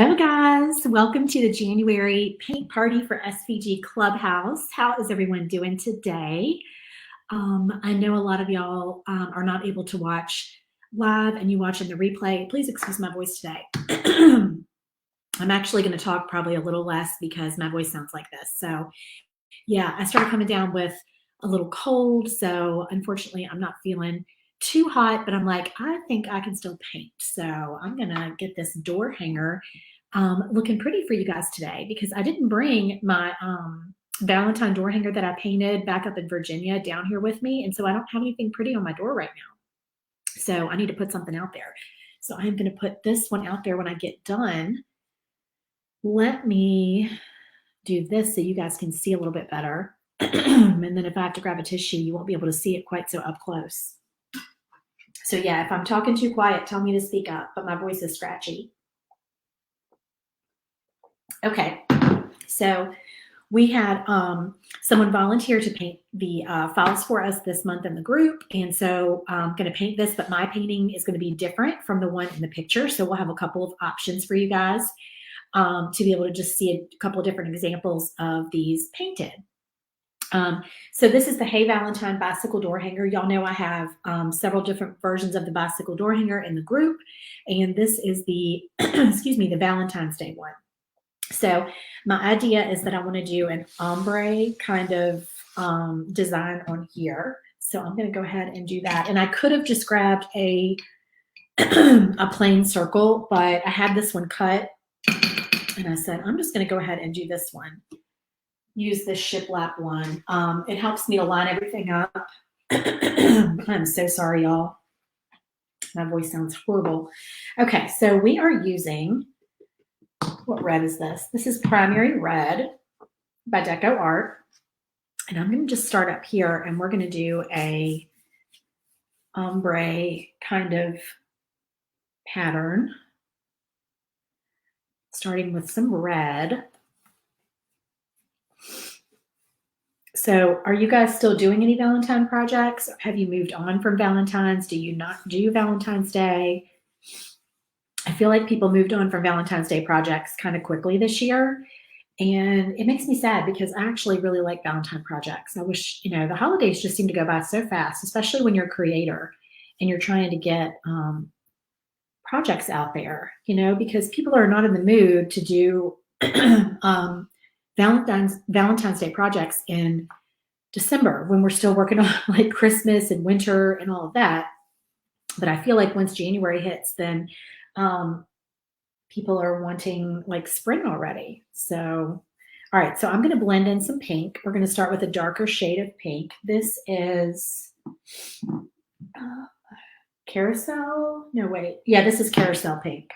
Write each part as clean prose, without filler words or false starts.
Hello guys, welcome to the January paint party for SVG Clubhouse. How is everyone doing today? I know a lot of y'all are not able to watch live and you watch in the replay. Please excuse my voice today. I'm actually going to talk probably a little less because my voice sounds like this. So yeah, I started coming down with a little cold. So unfortunately, I'm not feeling too hot, but I'm like, I think I can still paint. So I'm going to get this door hanger looking pretty for you guys today because I didn't bring my Valentine door hanger that I painted back up in Virginia down here with me. And so I don't have anything pretty on my door right now. So I need to put something out there. So I'm going to put this one out there when I get done. Let me do this so you guys can see a little bit better. And then if I have to grab a tissue, you won't be able to see it quite so up close. So yeah, if I'm talking too quiet, tell me to speak up, but my voice is scratchy. Okay, so we had someone volunteer to paint the files for us this month in the group. And so I'm going to paint this, but my painting is going to be different from the one in the picture. So we'll have a couple of options for you guys to be able to just see a couple of different examples of these painted. So this is the Hey Valentine bicycle door hanger. Y'all know I have several different versions of the bicycle door hanger in the group. And this is the, excuse me, the Valentine's Day one. So my idea is that I want to do an ombre kind of design on here. So I'm going to go ahead and do that. And I could have just grabbed a plain circle, but I had this one cut. And I said, I'm just going to go ahead and do this one. Use this shiplap one. It helps me to line everything up. I'm so sorry, y'all. My voice sounds horrible. Okay, so we are using, what red is this? This is Primary Red by Deco Art. And I'm going to just start up here and we're going to do a ombre kind of pattern. Starting with some red. So are you guys still doing any Valentine projects? Have you moved on from Valentine's? Do you not do Valentine's Day? I feel like people moved on from Valentine's Day projects kind of quickly this year. And it makes me sad because I actually really like Valentine projects. I wish, you know, the holidays just seem to go by so fast, especially when you're a creator and you're trying to get projects out there, you know, because people are not in the mood to do Valentine's Day projects in December when we're still working on like Christmas and winter and all of that. But I feel like once January hits, then people are wanting like spring already. So, all right, so I'm going to blend in some pink. We're going to start with a darker shade of pink. This is Carousel. No, wait. Yeah, this is Carousel Pink.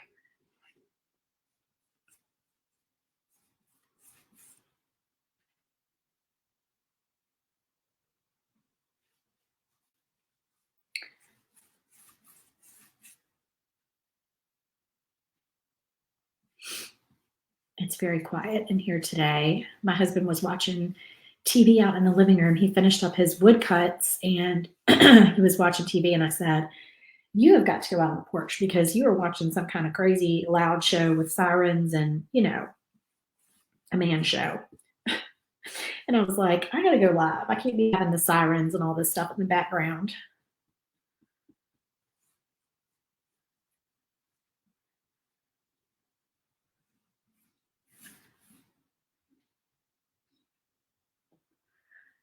It's very quiet in here today. My husband was watching TV out in the living room. He finished up his woodcuts and he was watching TV and I said, you have got to go out on the porch because you are watching some kind of crazy loud show with sirens and, you know, a man show. And I was like, I got to go live. I can't be having the sirens and all this stuff in the background.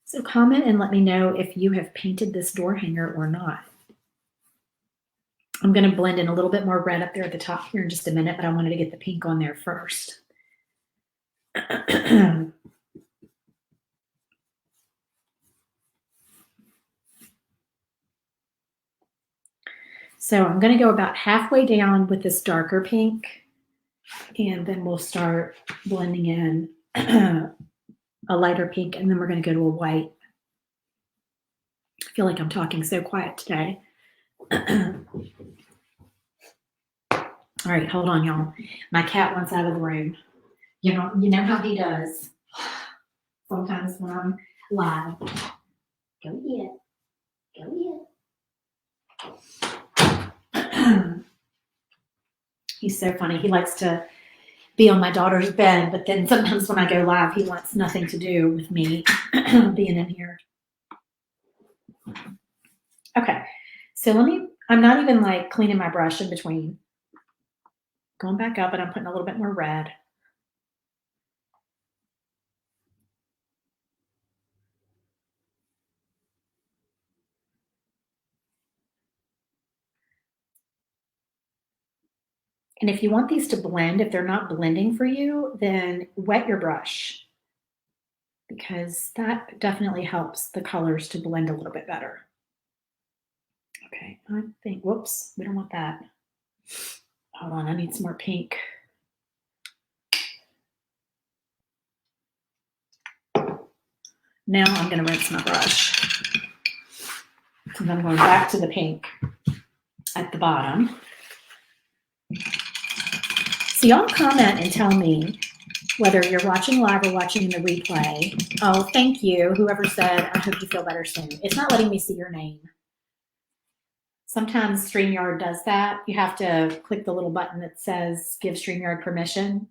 So comment and let me know if you have painted this door hanger or not. I'm going to blend in a little bit more red up there at the top here in just a minute, but I wanted to get the pink on there first. So I'm going to go about halfway down with this darker pink, and then we'll start blending in a lighter pink, and then we're going to go to a white. I feel like I'm talking so quiet today. All right, hold on, y'all. My cat wants out of the room. You know how he does. Sometimes when I'm live. Go get it. Go get it. He's so funny. He likes to be on my daughter's bed, but then sometimes when I go live, he wants nothing to do with me being in here. Okay, so I'm not even like cleaning my brush in between. Going back up, and I'm putting a little bit more red. And if you want these to blend, if they're not blending for you, then wet your brush, because that definitely helps the colors to blend a little bit better. Okay, I think, whoops, we don't want that. Hold on, I need some more pink. Now I'm going to rinse my brush. And I'm going back to the pink at the bottom. So y'all comment and tell me whether you're watching live or watching the replay. Oh, thank you. Whoever said, I hope you feel better soon. It's not letting me see your name. Sometimes StreamYard does that. You have to click the little button that says give StreamYard permission.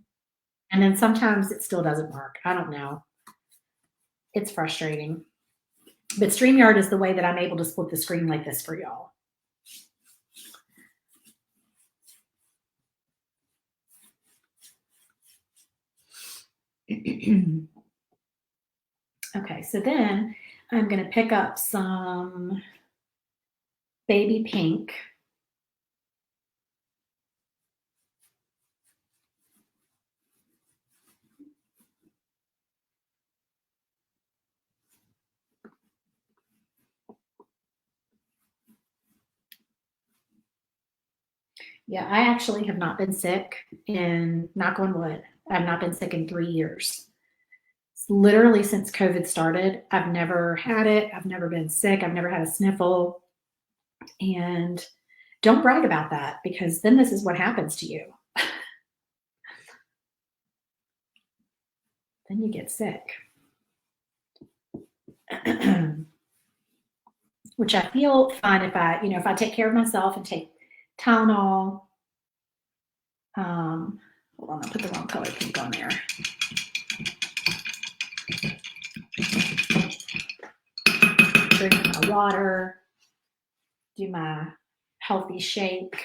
And then sometimes it still doesn't work. I don't know. It's frustrating. But StreamYard is the way that I'm able to split the screen like this for y'all. Okay, so then I'm going to pick up some baby pink. Yeah, I actually have not been sick in, knock on wood, I've not been sick in 3 years. Literally since COVID started, I've never had it. I've never been sick. I've never had a sniffle. And don't brag about that, because then this is what happens to you. Then you get sick. Which I feel fine if I take care of myself and take Tylenol. Hold on, I put the wrong color pink on there. Drink my water, do my healthy shake.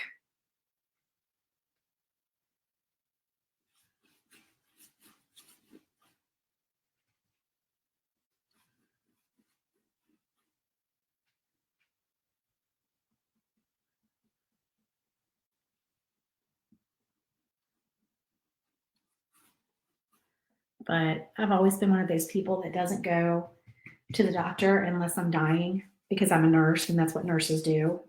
But I've always been one of those people that doesn't go to the doctor unless I'm dying, because I'm a nurse and that's what nurses do.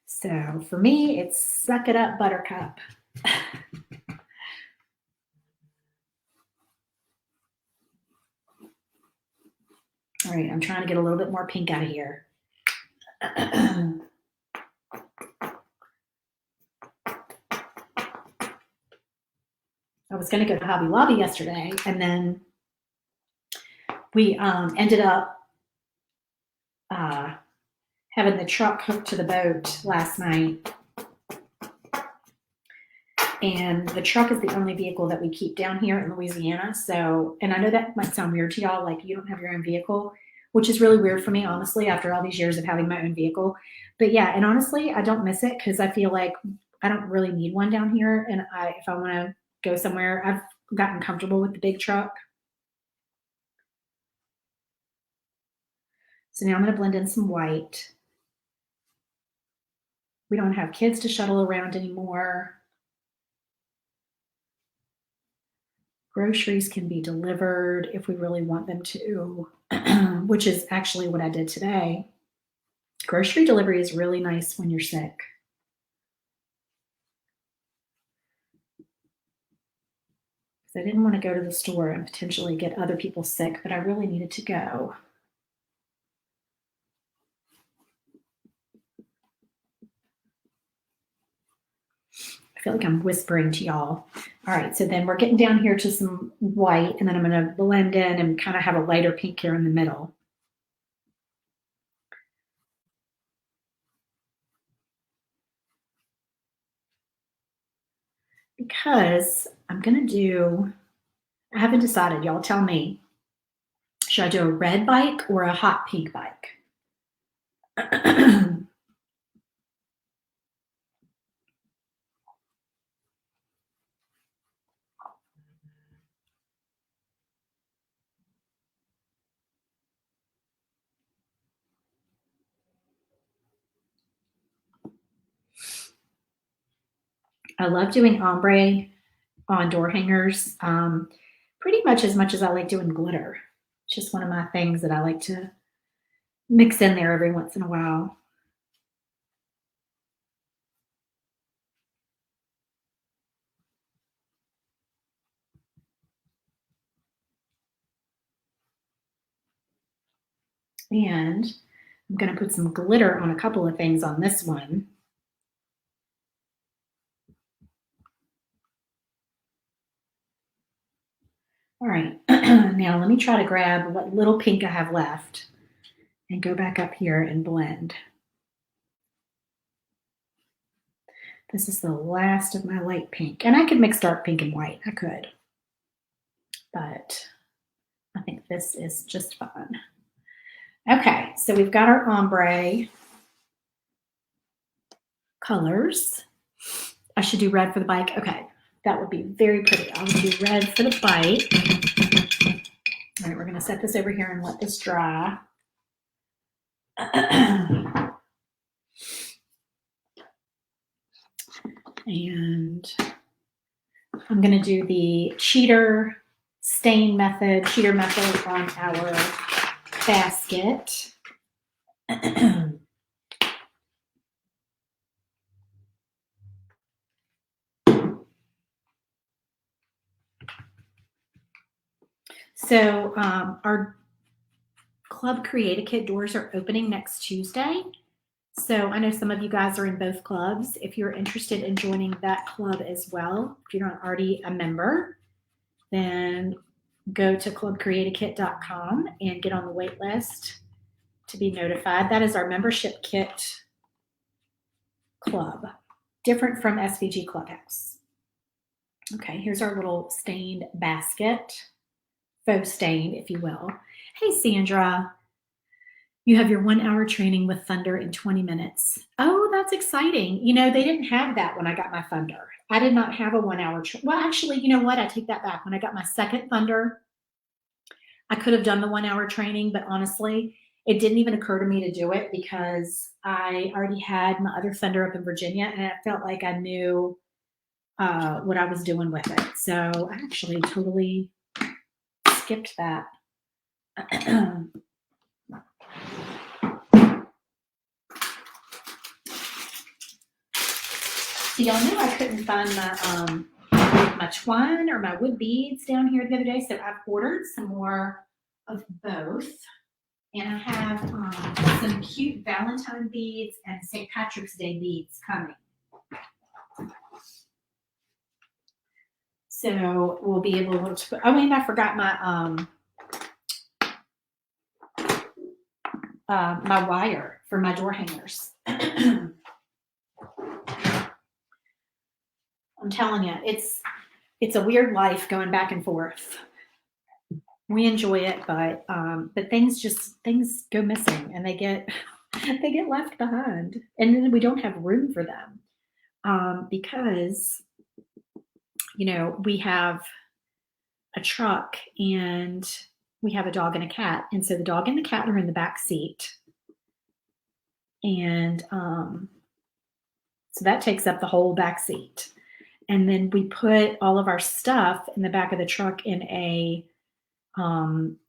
So for me, it's suck it up, buttercup. All right, I'm trying to get a little bit more pink out of here. I was going to go to Hobby Lobby yesterday, and then we ended up having the truck hooked to the boat last night. And the truck is the only vehicle that we keep down here in Louisiana. So, and I know that might sound weird to y'all, like you don't have your own vehicle, which is really weird for me, honestly, after all these years of having my own vehicle. But yeah, and honestly, I don't miss it, because I feel like I don't really need one down here. And if I want to go somewhere, I've gotten comfortable with the big truck. So now I'm going to blend in some white. We don't have kids to shuttle around anymore. Groceries can be delivered if we really want them to, which is actually what I did today. Grocery delivery is really nice when you're sick. Because I didn't want to go to the store and potentially get other people sick, but I really needed to go. I feel like I'm whispering to y'all. All right, so then we're getting down here to some white, and then I'm going to blend in and kind of have a lighter pink here in the middle. because I'm going to do, I haven't decided. Y'all tell me. Should I do a red bike or a hot pink bike? I love doing ombre on door hangers, pretty much as I like doing glitter. It's just one of my things that I like to mix in there every once in a while. And I'm going to put some glitter on a couple of things on this one. All right, now let me try to grab what little pink I have left and go back up here and blend. This is the last of my light pink. And I could mix dark pink and white, I could. But I think this is just fun. Okay, so we've got our ombre colors. I should do red for the bike. Okay, that would be very pretty. I would do red for the bike. All right, we're going to set this over here and let this dry. And I'm going to do the cheater method on our basket. So our Club Create a Kit doors are opening next Tuesday. So I know some of you guys are in both clubs. If you're interested in joining that club as well, if you're not already a member, then go to clubcreateakit.com and get on the wait list to be notified. That is our membership kit club, different from SVG Clubhouse. Okay, here's our little stained basket, faux stained, if you will. Hey, Sandra, you have your 1 hour training with Thunder in 20 minutes. Oh, that's exciting. You know, they didn't have that when I got my Thunder. I did not have a 1 hour. Well, actually, you know what? I take that back. When I got my second Thunder, I could have done the 1 hour training, but honestly, it didn't even occur to me to do it because I already had my other Thunder up in Virginia and I felt like I knew what I was doing with it. So I actually totally skipped that. So y'all knew I couldn't find my twine or my wood beads down here the other day, so I've ordered some more of both. And I have some cute Valentine beads and St. Patrick's Day beads coming. So we'll be able to, oh, and I forgot my my wire for my door hangers. I'm telling you, it's a weird life going back and forth. We enjoy it, but things go missing and they get left behind, and then we don't have room for them because you know we have a truck and we have a dog and a cat, and so the dog and the cat are in the back seat, and so that takes up the whole back seat. And then we put all of our stuff in the back of the truck in a,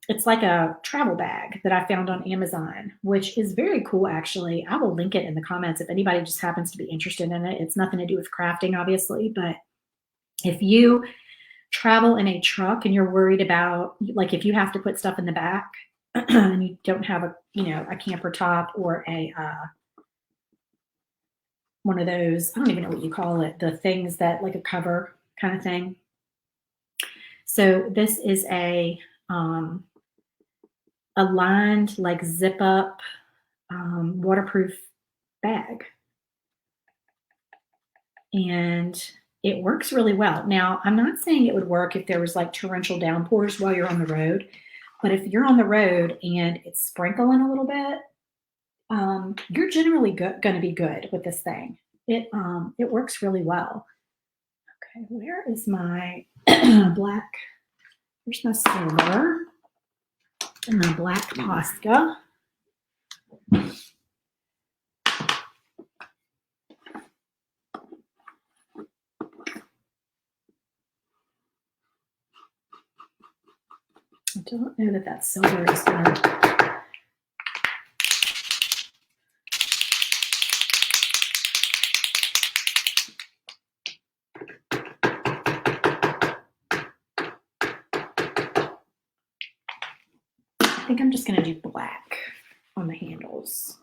it's like a travel bag that I found on Amazon, which is very cool, actually. I will link it in the comments if anybody just happens to be interested in it. It's nothing to do with crafting, obviously, but if you travel in a truck and you're worried about, like, if you have to put stuff in the back and you don't have a camper top or a, one of those, I don't even know what you call it, the things that like a cover kind of thing. So this is a lined, like, zip up waterproof bag. And it works really well. Now, I'm not saying it would work if there was like torrential downpours while you're on the road, but if you're on the road and it's sprinkling a little bit, you're generally going to be good with this thing. It works really well. Okay, where is my black? Here's my silver and my black Posca. I don't know that that silver is going to. I think I'm just going to do black on the handles.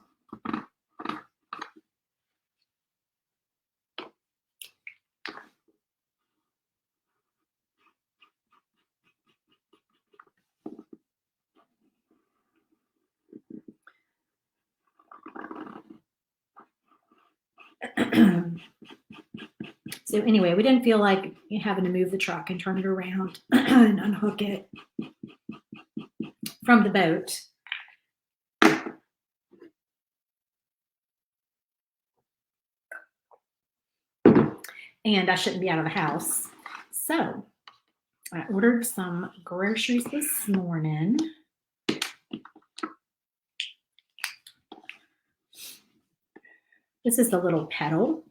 So anyway, we didn't feel like having to move the truck and turn it around and unhook it from the boat. And I shouldn't be out of the house. So I ordered some groceries this morning. This is the little pedal.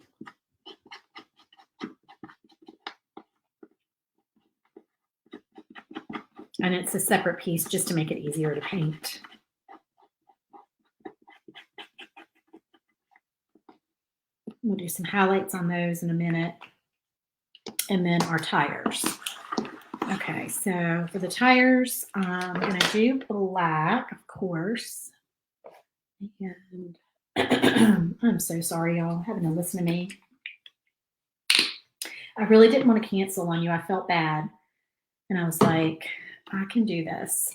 And it's a separate piece just to make it easier to paint. We'll do some highlights on those in a minute. And then our tires. Okay, so for the tires, I'm going to do black, of course. And I'm so sorry, y'all, having to listen to me. I really didn't want to cancel on you. I felt bad. And I was like, I can do this.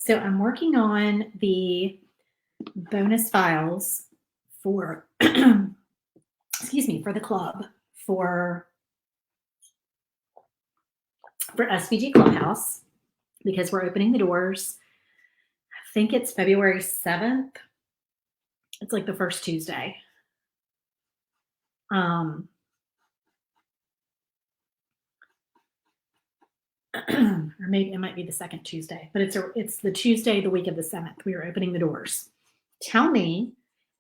So I'm working on the bonus files for, excuse me, for the club, for SVG Clubhouse, because we're opening the doors. I think it's February 7th. It's like the first Tuesday. Or maybe it might be the second Tuesday, but it's the Tuesday, the week of the 7th. We are opening the doors. Tell me,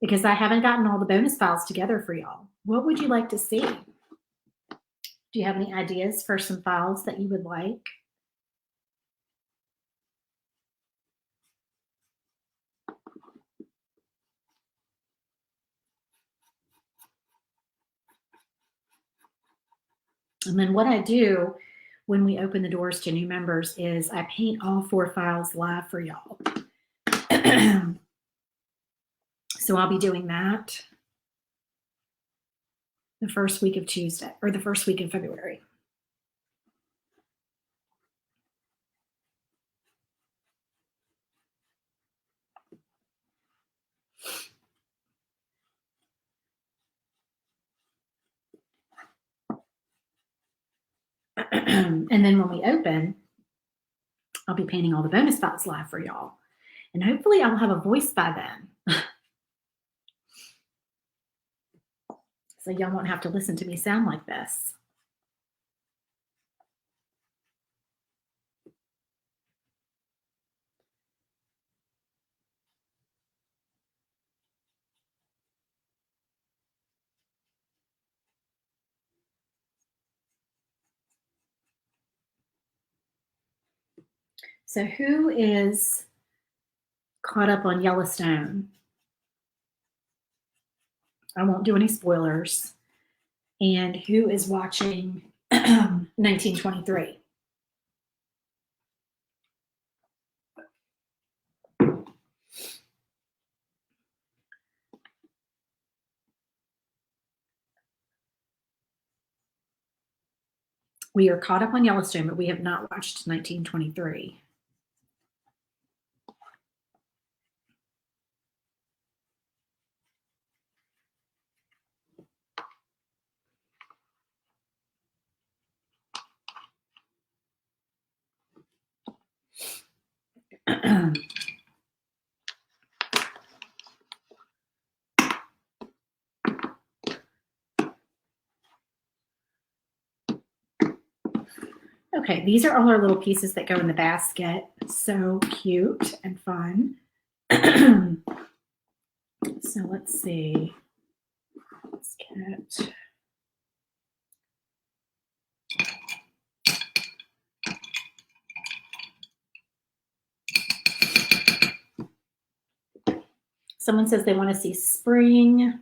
because I haven't gotten all the bonus files together for y'all, what would you like to see? Do you have any ideas for some files that you would like? And then what I do when we open the doors to new members is I paint all 4 files live for y'all. So I'll be doing that the first week of Tuesday, or the first week of February. And then when we open, I'll be painting all the bonus files live for y'all. And hopefully I'll have a voice by then. So y'all won't have to listen to me sound like this. So who is caught up on Yellowstone? I won't do any spoilers. And who is watching 1923? We are caught up on Yellowstone, but we have not watched 1923. Okay, these are all our little pieces that go in the basket. So cute and fun. So let's see. Let's get. Someone says they want to see spring.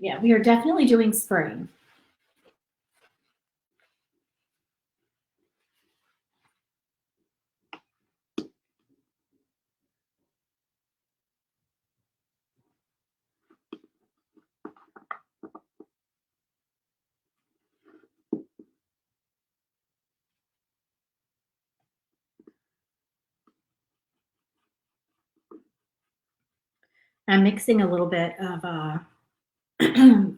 Yeah, we are definitely doing spring. I'm mixing a little bit of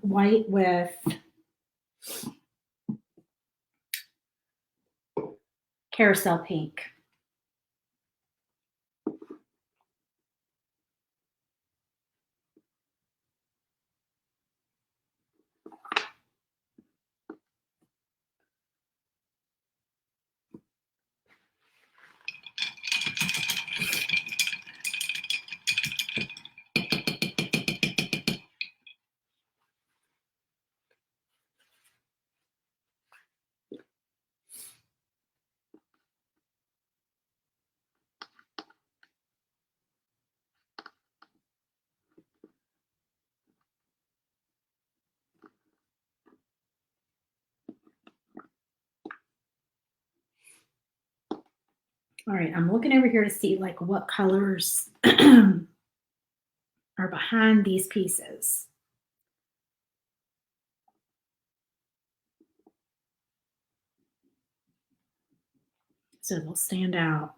white with carousel pink. All right, I'm looking over here to see like what colors are behind these pieces. So they'll stand out.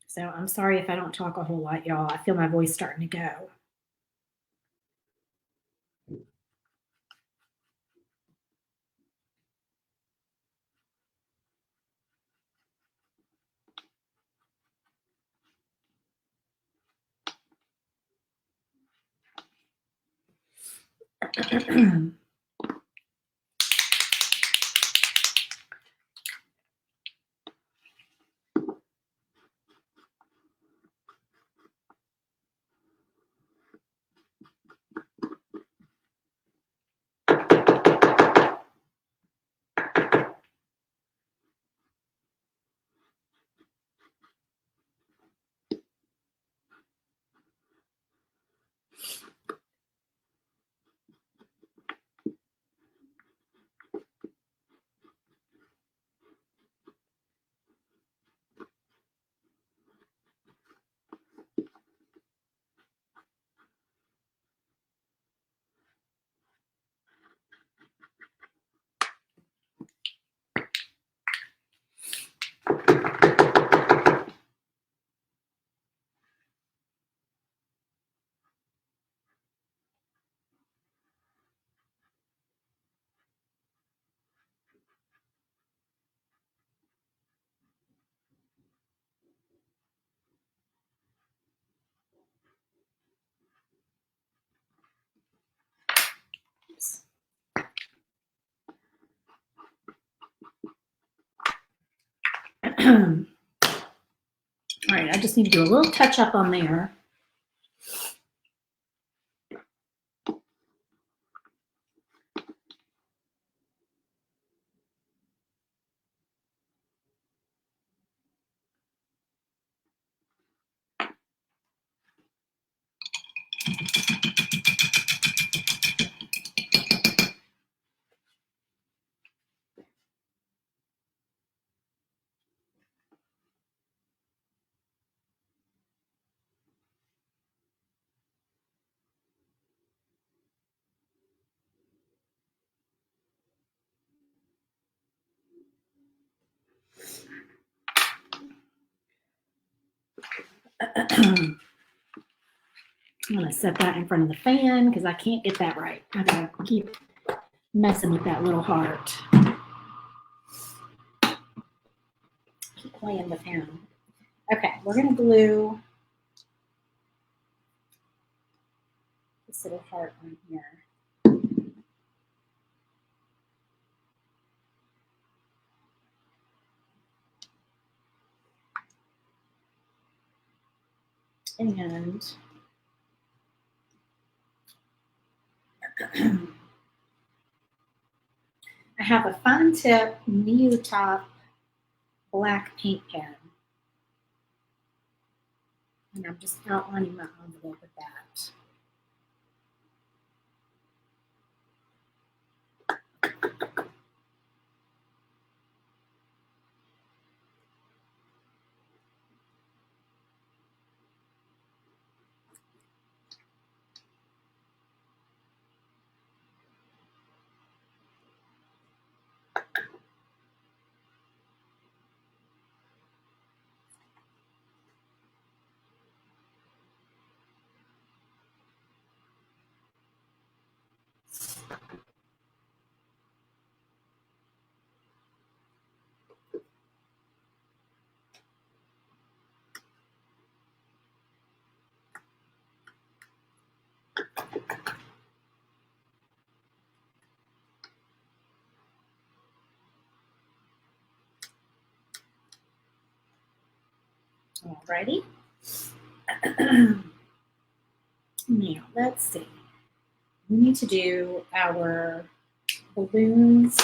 So I'm sorry if I don't talk a whole lot, y'all. I feel my voice starting to go. All right, I just need to do a little touch up on there. I'm gonna set that in front of the fan because I can't get that right. I gotta keep messing with that little heart. Keep playing with him. Okay, we're gonna glue this little heart on here. And I have a fine tip Neo Top black paint pen. And I'm just outlining my envelope with that. Alrighty. Now, let's see. We need to do our balloons.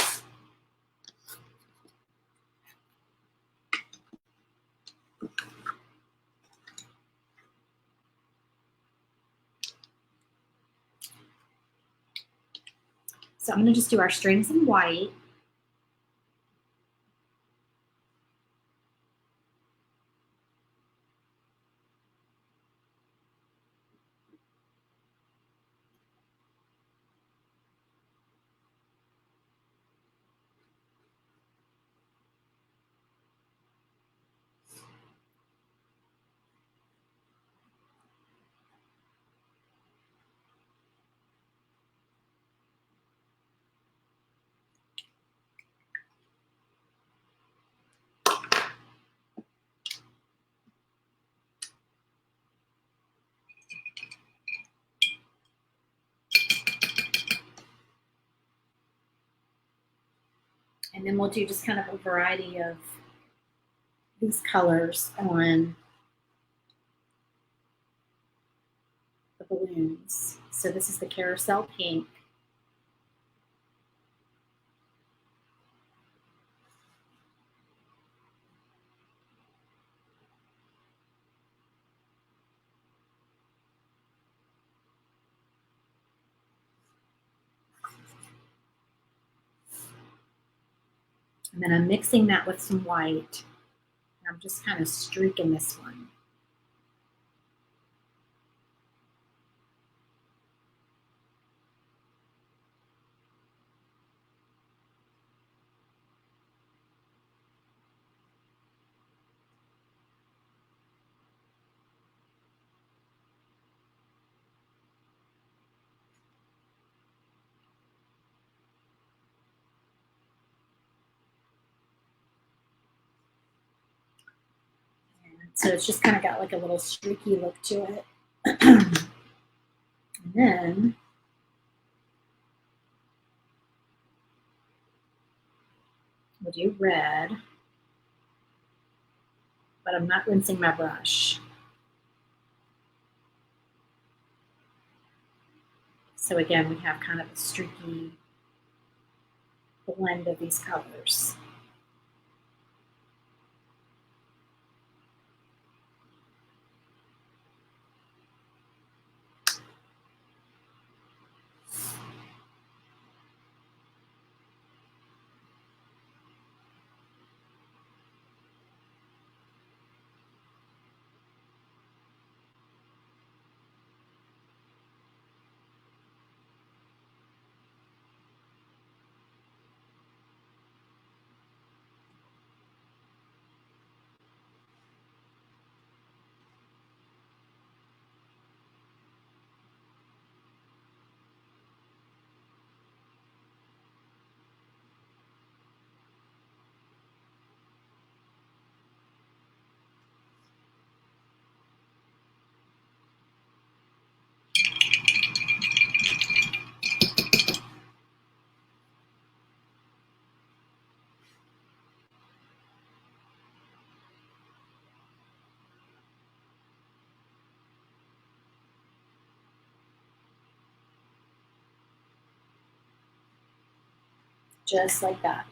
So I'm going to just do our strings in white. And then we'll do just kind of a variety of these colors on the balloons. So this is the carousel pink. And then I'm mixing that with some white. And I'm just kind of streaking this one. So it's just kind of got like a little streaky look to it. And then we'll do red. but I'm not rinsing my brush. So again, we have kind of a streaky blend of these colors. Just like that.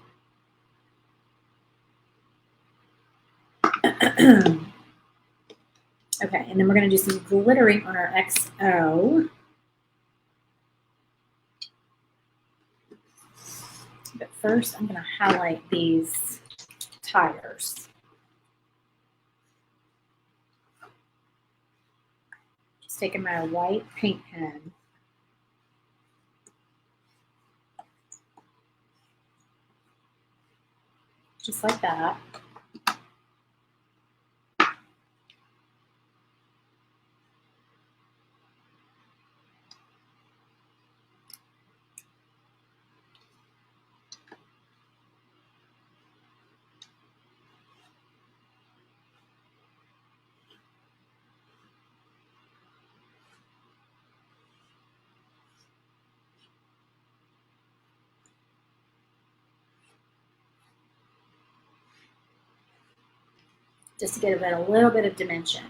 Okay, and then we're going to do some glittering on our XO. But first, I'm going to highlight these tires. Just taking my white paint pen. Just like that. Just to give it a little bit of dimension.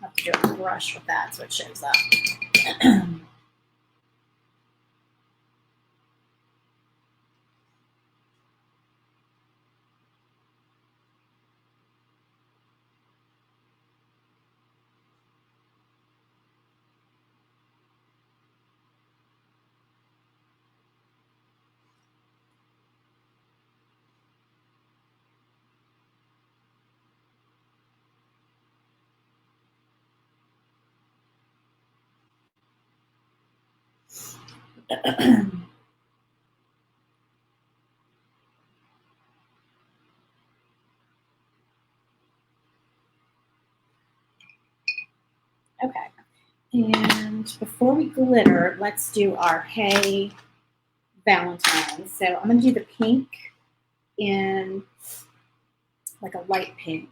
I have to do a brush with that so it shows up. Okay, and before we glitter, let's do our Hey Valentines. So I'm going to do the pink in like a light pink.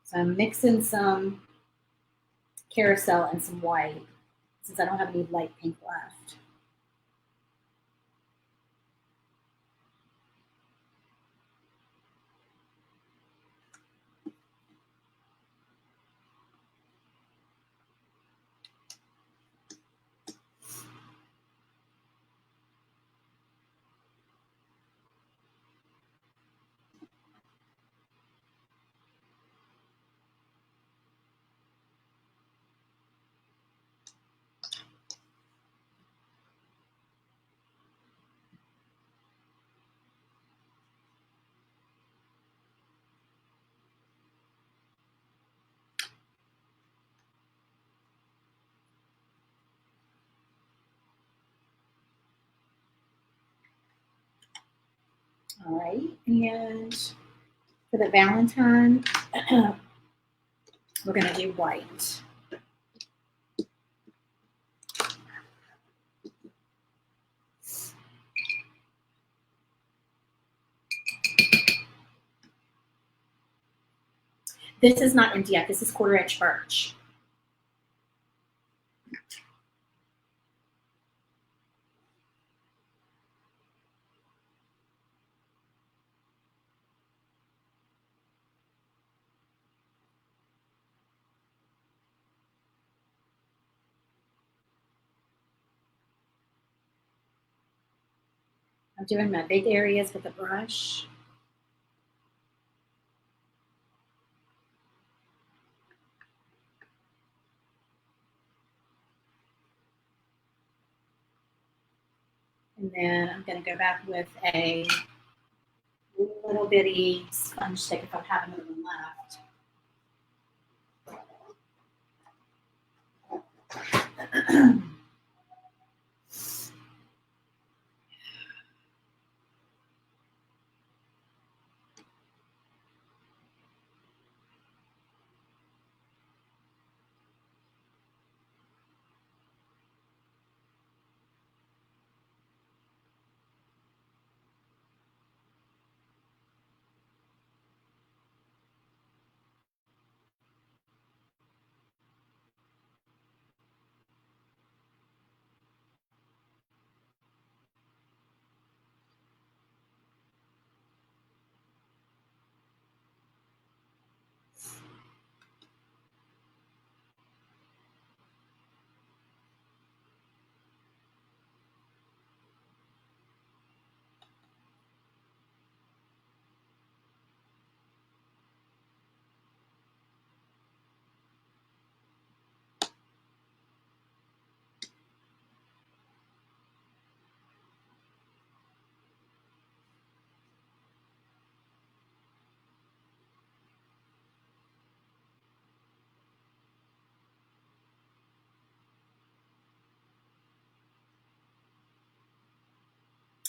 So I'm mixing some carousel and some white since I don't have any light pink left. All right, and for the Valentine, we're going to do white. This is not inked yet. This is 1/4 inch birch. I'm doing my big areas with a brush. And then I'm going to go back with a little bitty sponge stick if I have another one left.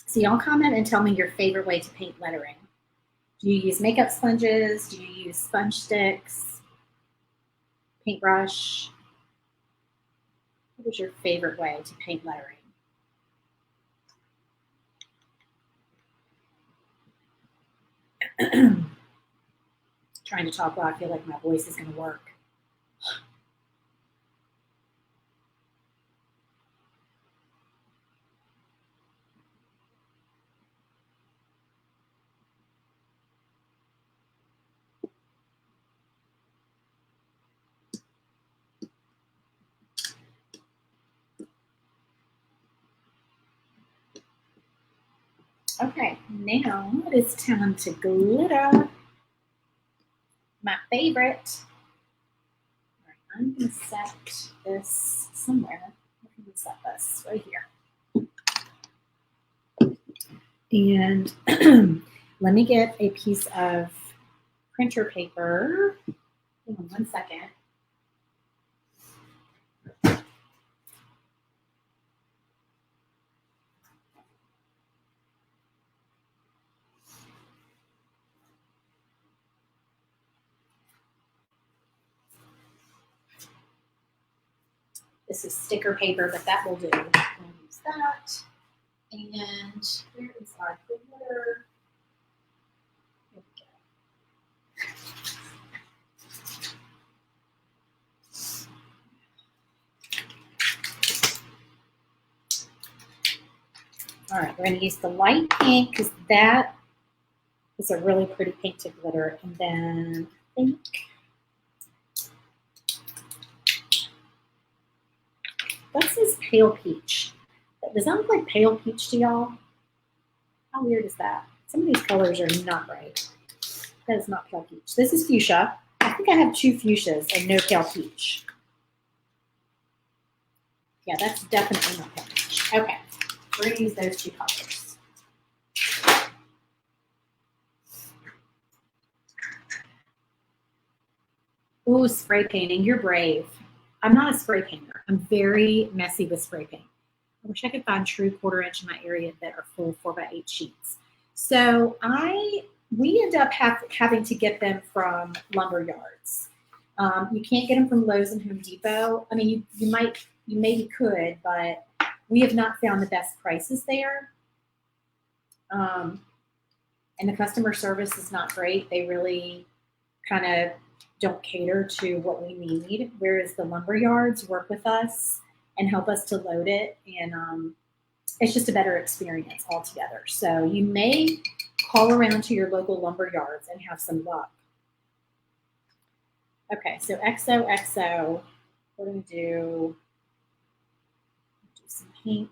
So y'all comment and tell me your favorite way to paint lettering. Do you use makeup sponges? Do you use sponge sticks? Paintbrush? What is your favorite way to paint lettering? Trying to talk while I feel like my voice is going to work. Okay, now it's time to glitter. My favorite. All right, I'm going to set this somewhere. I'm going to set this right here. And let me get a piece of printer paper. Hang on 1 second. This is sticker paper, but that will do. We'll use that. And where is our glitter? Here we go. All right, we're going to use the light pink because that is a really pretty pink to glitter. And then I think that says pale peach. Does that look like pale peach to y'all? How weird is that? Some of these colors are not right. That is not pale peach. This is fuchsia. I think I have 2 fuchsias and no pale peach. Yeah, that's definitely not pale peach. Okay, we're going to use those 2 colors. Ooh, spray painting. You're brave. I'm not a spray painter. I'm very messy with spray paint. I wish I could find true 1/4 inch in my area that are full 4x8 sheets. So we end up having to get them from lumber yards. You can't get them from Lowe's and Home Depot. I mean, you maybe could, but we have not found the best prices there. And the customer service is not great. They really kind of don't cater to what we need, whereas the lumber yards work with us and help us to load it, and it's just a better experience altogether. So you may call around to your local lumber yards and have some luck. Okay, so XOXO, we're going to do some pink.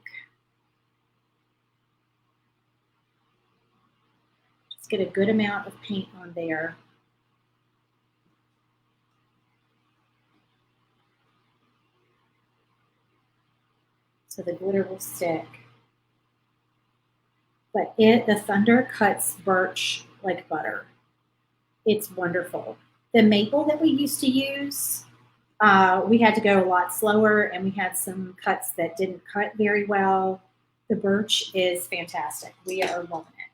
Just get a good amount of paint on there. So the glitter will stick. But the Thunder cuts birch like butter. It's wonderful. The maple that we used to use, we had to go a lot slower, and we had some cuts that didn't cut very well. The birch is fantastic. We are loving it.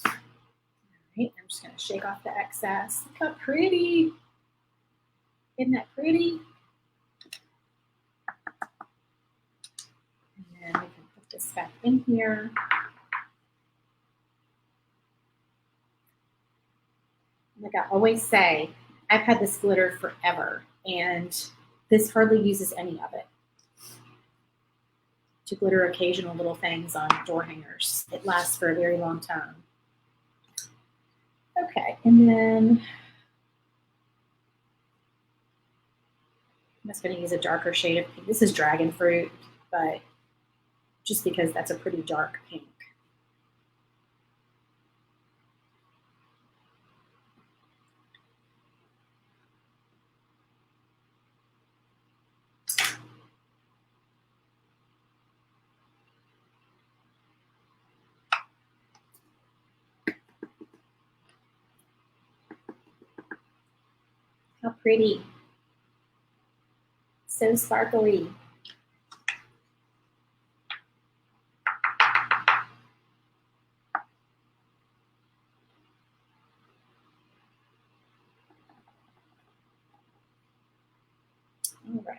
All right, I'm just going to shake off the excess. Look how pretty. Isn't that pretty? And then we can put this back in here. Like I always say, I've had this glitter forever, and this hardly uses any of it. To glitter occasional little things on door hangers. It lasts for a very long time. Okay, and then I'm just going to use a darker shade of pink. This is dragon fruit, but just because that's a pretty dark pink. How pretty. So sparkly. All right.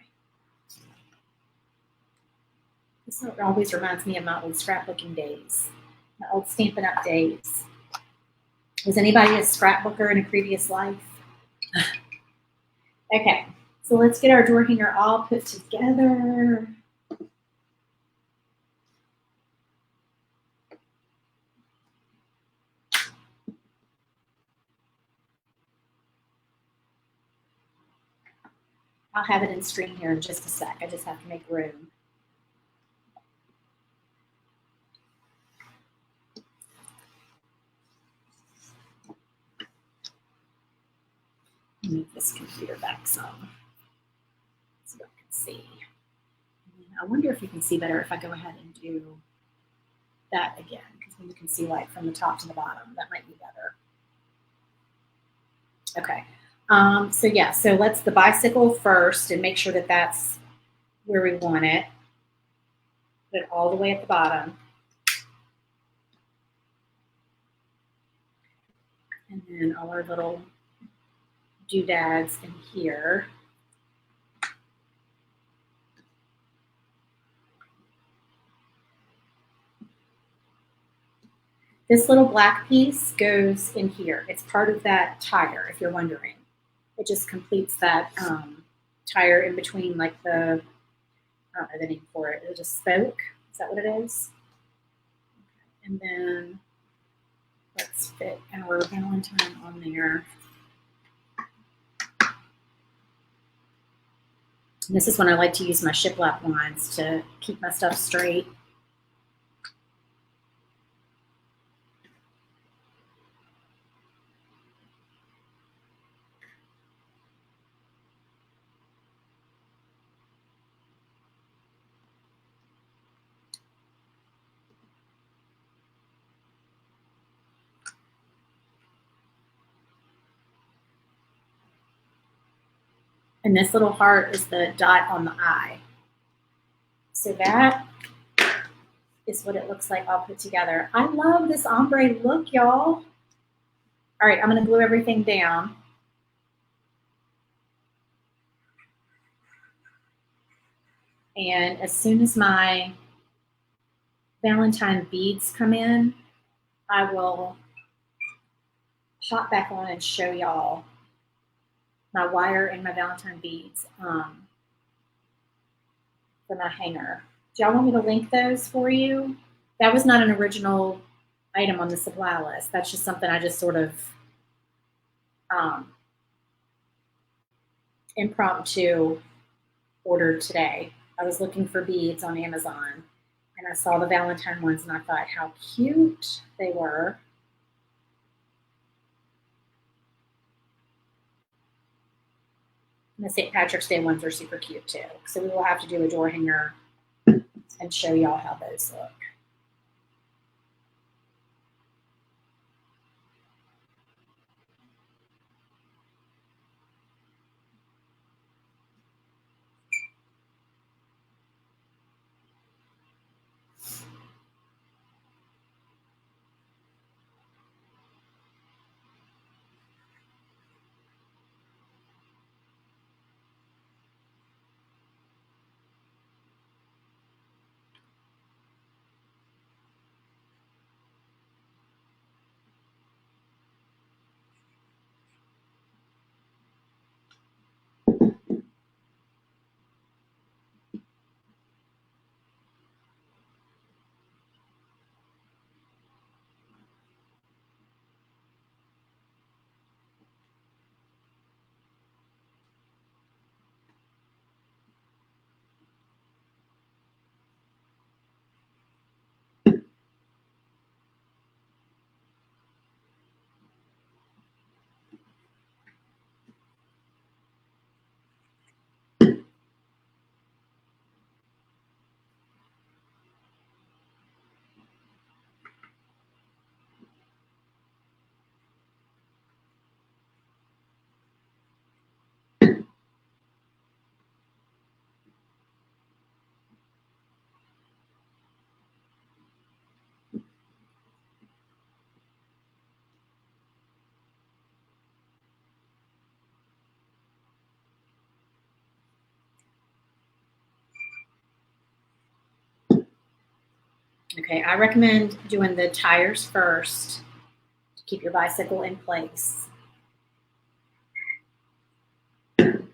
This always reminds me of my old scrapbooking days, my old Stampin' Up days. Was anybody a scrapbooker in a previous life? Okay, so let's get our door hanger all put together. I'll have it in screen here in just a sec. I just have to make room. Move this computer back some so I can see. And I wonder if you can see better if I go ahead and do that again, because then you can see like from the top to the bottom. That might be better. Okay. So yeah, so let's the bicycle first and make sure that that's where we want it. Put it all the way at the bottom. And then all our little doodads in here. This little black piece goes in here. It's part of that tire, if you're wondering. It just completes that tire in between, like the, I don't know the name for it. It's a spoke. Is that what it is? And then let's fit our Valentine on there. And this is when I like to use my shiplap lines to keep my stuff straight. And this little heart is the dot on the eye. So that is what it looks like all put together. I love this ombre look, y'all. All right, I'm gonna glue everything down. And as soon as my Valentine beads come in, I will hop back on and show y'all my wire and my Valentine beads for my hanger. Do y'all want me to link those for you? That was not an original item on the supply list. That's just something I just sort of impromptu ordered today. I was looking for beads on Amazon and I saw the Valentine ones and I thought how cute they were. And the St. Patrick's Day ones are super cute too. So we will have to do a door hanger and show y'all how those look. Okay, I recommend doing the tires first to keep your bicycle in place. And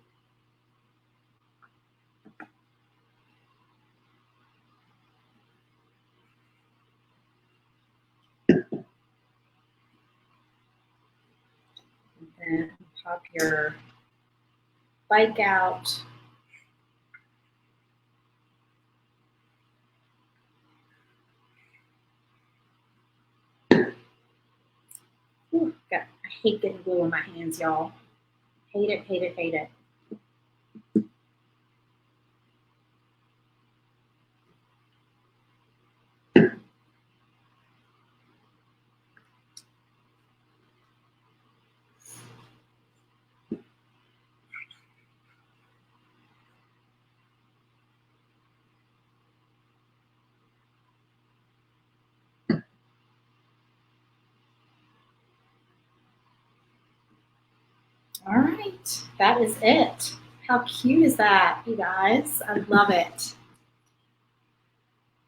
then pop your bike out. Ooh, I hate getting glue on my hands, y'all. Hate it, hate it, hate it. All right, that is it. How cute is that, you guys? I love it.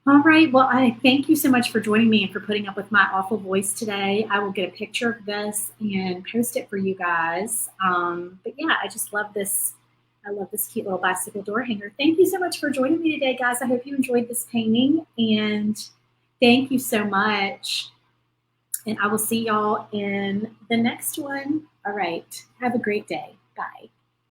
All right, well, I thank you so much for joining me and for putting up with my awful voice today. I will get a picture of this and post it for you guys. But yeah, I just love this. I love this cute little bicycle door hanger. Thank you so much for joining me today, guys. I hope you enjoyed this painting, and thank you so much. And I will see y'all in the next one. All right. Have a great day. Bye.